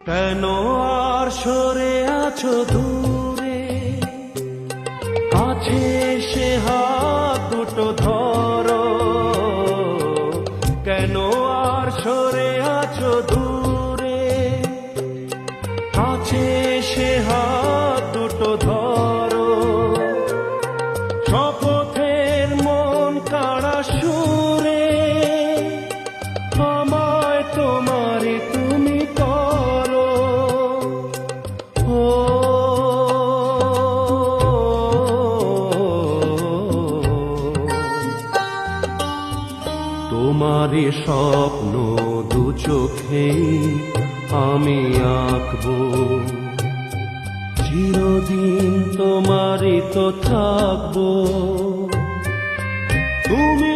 কেন আর সরে আছো দূরে, কাছে এসে হাত দুটো ধরো। কেন আর সরে আছো দূরে, কাছে এসে হাত দুটো ধরো। শপথের মন কাড়া সুরে আমায় তোমারই তুমি করো। ও তোমারই স্বপ্ন দু চোখেই আমি আঁকবো, চিরদিন তোমারই তো থাকবো। তুমি